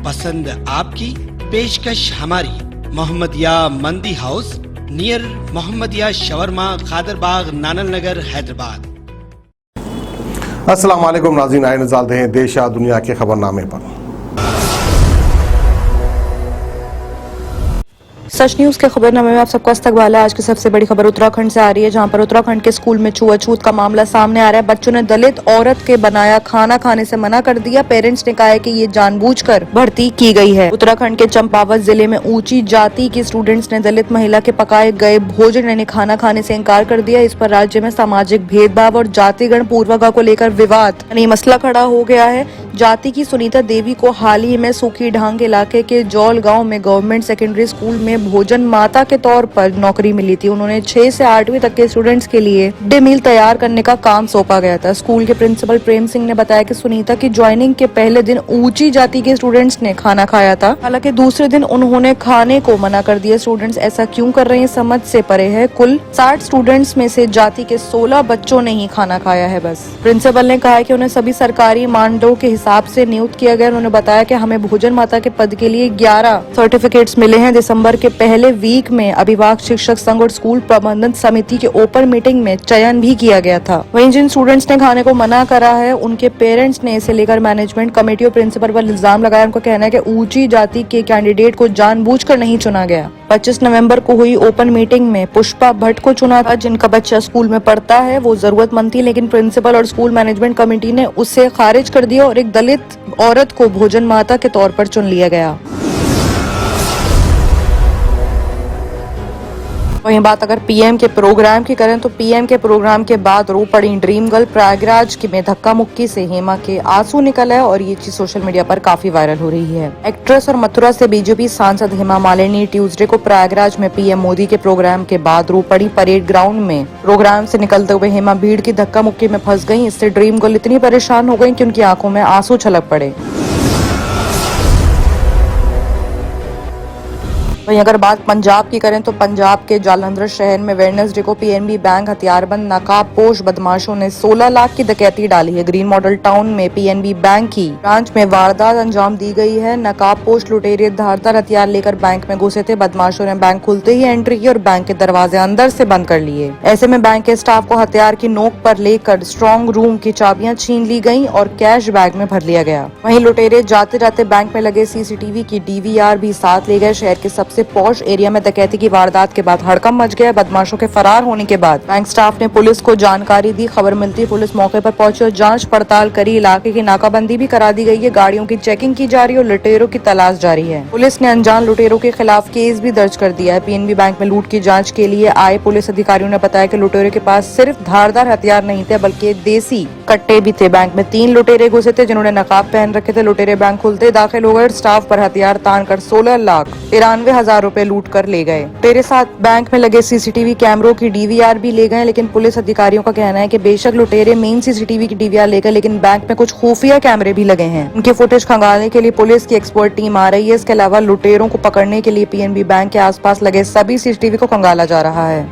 पसंद आपकी, पेशकश हमारी। मोहम्मदिया मंदी house, near Mohammadia shawarma, Khadarbagh, नानल नगर, हैदराबाद। अस्सलाम वालेकुम नाज़रीन, आए नज़ारते हैं देश या दुनिया के खबरनामे पर। सच न्यूज के खबरनामे में आप सबका इस्तकबाल है। आज की सबसे बड़ी खबर उत्तराखंड से आ रही है, जहां पर उत्तराखंड के स्कूल में छुआछूत का मामला सामने आ रहा है। बच्चों ने दलित औरत के बनाया खाना खाने से मना कर दिया। पेरेंट्स ने कहा है कि ये जानबूझकर भर्ती की गई है। उत्तराखंड के चंपावत जिले में ऊंची जाति के स्टूडेंट्स ने दलित महिला के पकाए गए भोजन यानी खाना खाने से इनकार कर दिया। इस पर राज्य में सामाजिक भेदभाव और जातिगण पूर्वगा को लेकर विवाद यानी मसला खड़ा हो गया है। जाति की सुनीता देवी को हाल ही में सूखी ढांग इलाके के जौल गांव में गवर्नमेंट सेकेंडरी स्कूल में भोजन माता के तौर पर नौकरी मिली थी। उन्होंने 6 से 8वीं तक के स्टूडेंट्स के लिए मिड डे मील तैयार करने का काम सौंपा गया था। स्कूल के प्रिंसिपल प्रेम सिंह ने बताया कि सुनीता की ज्वाइनिंग के पहले दिन ऊंची जाति के स्टूडेंट्स ने खाना खाया था, हालांकि दूसरे दिन उन्होंने खाने को मना कर दिया। स्टूडेंट्स ऐसा क्यों कर रहे हैं समझ से परे है। कुल 60 स्टूडेंट्स में से जाति के 16 बच्चों ने ही खाना खाया है बस। प्रिंसिपल ने कहा कि उन्हें सभी सरकारी मानदंडों के हिसाब से नियुक्त किया गया। उन्होंने बताया कि हमें भोजन माता के पद के लिए 11 सर्टिफिकेट्स मिले हैं। दिसंबर के पहले वीक में अभिभावक शिक्षक संघ और स्कूल प्रबंधन समिति के ओपन मीटिंग में चयन भी किया गया था। वहीं जिन स्टूडेंट्स ने खाने को मना करा है उनके पेरेंट्स ने इसे लेकर मैनेजमेंट कमेटी और प्रिंसिपल पर इल्जाम लगाया। उनका कहना है कि ऊंची जाति के कैंडिडेट को जानबूझकर नहीं चुना गया। 25 नवंबर को हुई ओपन मीटिंग में पुष्पा भट्ट को चुना था, जिनका बच्चा स्कूल में पढ़ता है। वो जरूरतमंद थी, लेकिन प्रिंसिपल और स्कूल मैनेजमेंट कमेटी ने उसे खारिज कर दिया और एक दलित औरत को भोजन माता के तौर पर चुन लिया गया। वहीं बात अगर पीएम के प्रोग्राम की करें तो पीएम के प्रोग्राम के बाद रो पड़ी ड्रीम गर्ल। प्रयागराज में धक्का मुक्की से हेमा के आंसू निकल है और ये चीज सोशल मीडिया पर काफी वायरल हो रही है। एक्ट्रेस और मथुरा से बीजेपी सांसद हेमा मालिनी ट्यूसडे को प्रयागराज में पीएम मोदी के प्रोग्राम के बाद रो पड़ी। परेड ग्राउंड में प्रोग्राम से निकलते हुए हेमा भीड़ की धक्का मुक्की में फंस गयी। इससे ड्रीम गर्ल इतनी परेशान हो गयी कि उनकी आंखों में आंसू छलक पड़े। वहीं अगर बात पंजाब की करें तो पंजाब के जालंधर शहर में वेडनेसडे को पीएनबी बैंक हथियारबंद नकाबपोश बदमाशों ने 16 लाख की डकैती डाली है। ग्रीन मॉडल टाउन में पीएनबी बैंक की ब्रांच में वारदात अंजाम दी गई है। नकाबपोश लुटेरे धारदार हथियार लेकर बैंक में घुसे थे। बदमाशों ने बैंक खुलते ही एंट्री की और बैंक के दरवाजे अंदर से बंद कर लिए। ऐसे में बैंक के स्टाफ को हथियार की नोक पर लेकर स्ट्रॉन्ग रूम की चाबियां छीन ली गयी और कैश बैग में भर लिया गया। वहीं लुटेरे जाते जाते बैंक में लगे सीसीटीवी की डीवीआर भी साथ ले गए। शहर के सबसे पॉश एरिया में डकैती की वारदात के बाद हड़कंप मच गया। बदमाशों के फरार होने के बाद बैंक स्टाफ ने पुलिस को जानकारी दी। खबर मिलती पुलिस मौके पर पहुंची और जांच पड़ताल करी। इलाके की नाकाबंदी भी करा दी गई है। गाड़ियों की चेकिंग की जा रही है और लुटेरों की तलाश जारी है। पुलिस ने अनजान लुटेरों के खिलाफ केस भी दर्ज कर दिया है। पीएनबी बैंक में लूट की जाँच के लिए आए पुलिस अधिकारियों ने बताया कि लुटेरों के पास सिर्फ धारदार हथियार नहीं थे बल्कि देसी कट्टे भी थे। बैंक में 3 लुटेरे घुसे थे जिन्होंने नकाब पहन रखे थे। लुटेरे बैंक खुलते दाखिल हो गए। स्टाफ पर हथियार तान कर 16,93,000 रुपए लूट कर ले गए। तेरे साथ बैंक में लगे सीसीटीवी कैमरों की डीवीआर भी ले गए। लेकिन पुलिस अधिकारियों का कहना है कि बेशक लुटेरे मेन सीसीटीवी की डीवीआर ले गए, लेकिन बैंक में कुछ खुफिया कैमरे भी लगे हैं। उनके फुटेज खंगालने के लिए पुलिस की एक्सपर्ट टीम आ रही है। इसके अलावा लुटेरों को पकड़ने के लिए पीएनबी बैंक के आसपास लगे सभी सीसीटीवी को खंगाला जा रहा है।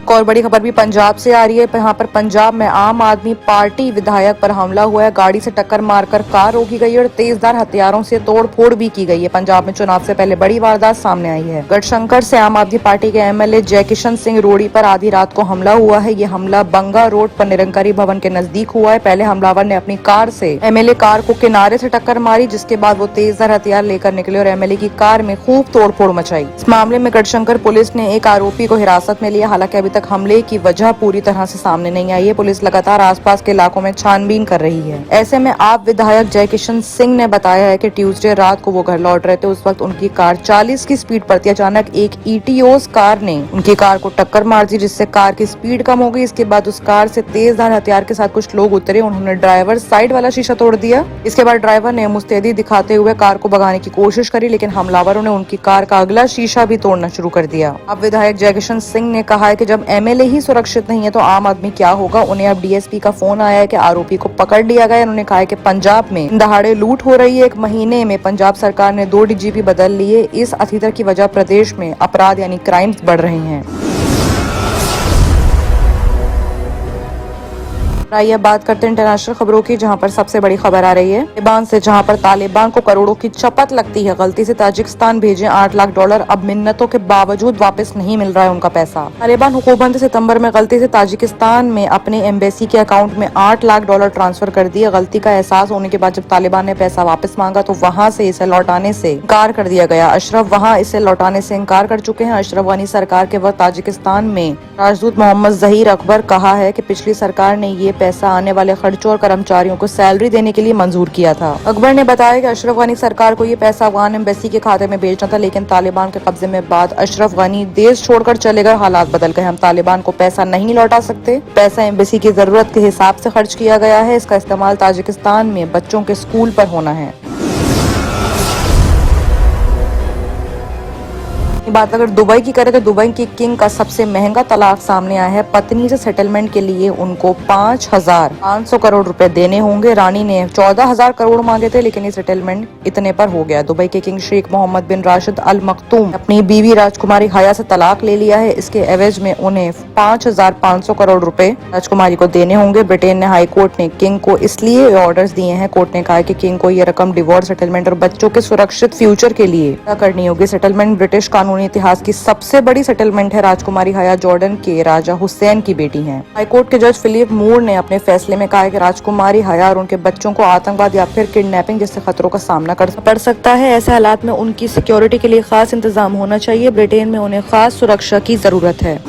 और बड़ी खबर भी पंजाब से आ रही है। यहाँ पर पंजाब में आम आदमी पार्टी विधायक पर हमला हुआ है। गाड़ी से टक्कर मारकर कार रोकी गई और तेजधार हथियारों से तोड़फोड़ भी की गई है। पंजाब में चुनाव से पहले बड़ी वारदात सामने आई है। गढ़शंकर से आम आदमी पार्टी के एमएलए जय किशन सिंह रोड़ी पर आधी रात को हमला हुआ है। ये हमला बंगा रोड पर निरंकारी भवन के नजदीक हुआ है। पहले हमलावर ने अपनी कार से एमएलए कार को किनारे से टक्कर मारी, जिसके बाद वो तेजधार हथियार लेकर निकले और एमएलए की कार में खूब तोड़फोड़ मचाई। इस मामले में गढ़शंकर पुलिस ने एक आरोपी को हिरासत में लिया। हालांकि अभी तक हमले की वजह पूरी तरह से सामने नहीं आई है। पुलिस लगातार आसपास के इलाकों में छानबीन कर रही है। ऐसे में आप विधायक जय किशन सिंह ने बताया है कि ट्यूसडे रात को वो घर लौट रहे थे। उस वक्त उनकी कार 40 की स्पीड पर थी। अचानक एक ईटीओस कार ने उनकी कार को टक्कर मार दी, जिससे कार की स्पीड कम हो गई। इसके बाद उस कार से तेजधार हथियार के साथ कुछ लोग उतरे। उन्होंने ड्राइवर साइड वाला शीशा तोड़ दिया। इसके बाद ड्राइवर ने मुस्तैदी दिखाते हुए कार को भगाने की कोशिश करी, लेकिन हमलावरों ने उनकी कार का अगला शीशा भी तोड़ना शुरू कर दिया। अब विधायक जय किशन सिंह ने कहा है कि जब एमएलए ही सुरक्षित नहीं है तो आम आदमी क्या होगा। उन्हें अब डीएसपी का फोन आया है कि आरोपी को पकड़ लिया गया। उन्होंने कहा है कि पंजाब में दहाड़े लूट हो रही है। एक महीने में पंजाब सरकार ने 2 डीजीपी बदल लिए। इस अतितर की वजह प्रदेश में अपराध यानी क्राइम्स बढ़ रहे हैं। आइए बात करते हैं इंटरनेशनल खबरों की, जहां पर सबसे बड़ी खबर आ रही है तालिबान से, जहां पर तालिबान को करोड़ों की चपत लगती है। गलती से ताजिकिस्तान भेजे $8 लाख, अब मिन्नतों के बावजूद वापस नहीं मिल रहा है उनका पैसा। तालिबान हुकूमत ने सितंबर में गलती से ताजिकिस्तान में अपने एम्बेसी के अकाउंट में $8 लाख ट्रांसफर कर दिए। गलती का एहसास होने के बाद जब तालिबान ने पैसा वापस मांगा तो वहां से इसे लौटाने से इनकार कर दिया गया। अशरफ वहां इसे लौटाने से इनकार कर चुके हैं। अशरफ गनी सरकार के वक्त ताजिकिस्तान में राजदूत मोहम्मद जहीर अकबर कहा है कि पिछली सरकार ने ये पैसा आने वाले खर्चों और कर्मचारियों को सैलरी देने के लिए मंजूर किया था। अकबर ने बताया कि अशरफ गनी सरकार को ये पैसा अफगान एम्बेसी के खाते में भेजना था, लेकिन तालिबान के कब्जे में बाद अशरफ गनी देश छोड़कर चले गए। हालात बदल गए, हम तालिबान को पैसा नहीं लौटा सकते। पैसा एम्बेसी की जरूरत के हिसाब से खर्च किया गया है। इसका इस्तेमाल ताजिकिस्तान में बच्चों के स्कूल पर होना है। बात अगर दुबई की करें तो दुबई की किंग का सबसे महंगा तलाक सामने आया है। पत्नी से सेटलमेंट के लिए उनको 5,500 करोड़ रुपए देने होंगे। रानी ने 14,000 करोड़ मांगे थे, लेकिन ये सेटलमेंट इतने पर हो गया। दुबई के किंग शेख मोहम्मद बिन राशिद अल मखतूम अपनी बीवी राजकुमारी हया से तलाक ले लिया है। इसके एवज में उन्हें 5,500 करोड़ रुपए राजकुमारी को देने होंगे। ब्रिटेन ने हाई कोर्ट ने किंग को इसलिए ऑर्डर्स दिए हैं। कोर्ट ने कहा है कि किंग को ये रकम डिवोर्स, सेटलमेंट और बच्चों के सुरक्षित फ्यूचर के लिए करनी होगी। सेटलमेंट ब्रिटिश कानूनी इतिहास की सबसे बड़ी सेटलमेंट है। राजकुमारी हया जॉर्डन के राजा हुसैन की बेटी हैं। हाईकोर्ट के जज फिलिप मूर ने अपने फैसले में कहा है कि राजकुमारी हया और उनके बच्चों को आतंकवाद या फिर किडनैपिंग जैसे खतरों का सामना कर पड़ सकता है। ऐसे हालात में उनकी सिक्योरिटी के लिए खास इंतजाम होना चाहिए। ब्रिटेन में उन्हें खास सुरक्षा की जरूरत है।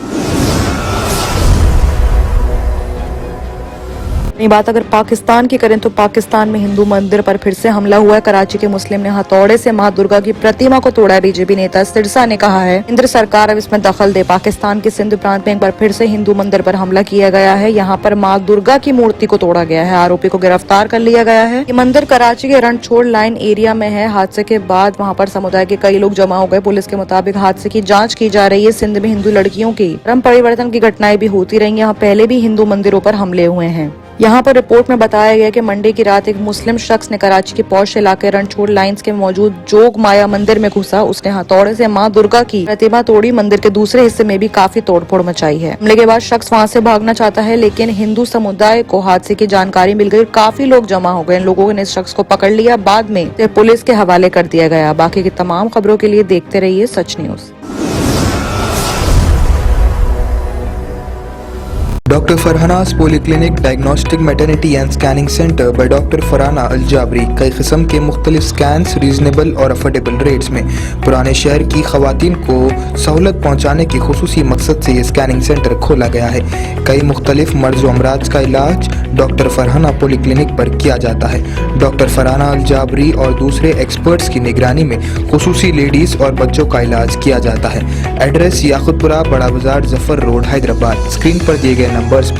बात अगर पाकिस्तान की करें तो पाकिस्तान में हिंदू मंदिर पर फिर से हमला हुआ है। कराची के मुस्लिम ने हथौड़े से मां दुर्गा की प्रतिमा को तोड़ा है। बीजेपी नेता सिरसा ने कहा है केंद्र सरकार अब इसमें दखल दे। पाकिस्तान के सिंध प्रांत में एक बार फिर से हिंदू मंदिर पर हमला किया गया है। यहाँ पर मां दुर्गा की मूर्ति को तोड़ा गया है। आरोपी को गिरफ्तार कर लिया गया है। ये मंदिर कराची के रणछोड़ लाइन एरिया में है। हादसे के बाद वहाँ पर समुदाय के कई लोग जमा हो गए। पुलिस के मुताबिक हादसे की जाँच की जा रही है। सिंध में हिंदू लड़कियों की धर्म परिवर्तन की घटनाएं भी होती रही। यहाँ पहले भी हिंदू मंदिरों पर हमले हुए हैं। यहाँ पर रिपोर्ट में बताया गया कि मंडे की रात एक मुस्लिम शख्स ने कराची के पौष इलाके रणछोड़ लाइंस के मौजूद जोग माया मंदिर में घुसा। उसने हथौड़े से मां दुर्गा की प्रतिमा तोड़ी। मंदिर के दूसरे हिस्से में भी काफी तोड़फोड़ मचाई है। हमले के बाद शख्स वहां से भागना चाहता है, लेकिन हिंदू समुदाय को हादसे की जानकारी मिल गई। काफी लोग जमा हो गए। लोगों ने इस शख्स को पकड़ लिया। बाद में पुलिस के हवाले कर दिया गया। बाकी की तमाम खबरों के लिए देखते रहिए सच news. Dr. Farhana's Polyclinic Diagnostic Maternity and Scanning Center by Dr. Farhana Al Jabri कई किस्म के मुख्तलिफ स्कैन्स रीजनेबल और अफोर्डेबल रेट्स में पुराने शहर की खवातीन को सहूलत पहुँचाने के खुसूसी मकसद से ये स्कैनिंग सेंटर खोला गया है। कई मुख्तलिफ मर्ज व अमराज का इलाज डॉक्टर फरहाना पॉलीक्लिनिक पर किया जाता है। डॉक्टर फरहाना अल जाबरी और दूसरे एक्सपर्ट्स की निगरानी में खुसूसी लेडीज़ और बच्चों का इलाज किया जाता है। एड्रेस याकुतपुरा, बड़ा बाजार, जफर रोड, हैदराबाद। स्क्रीन पर दिए गए नंबर्स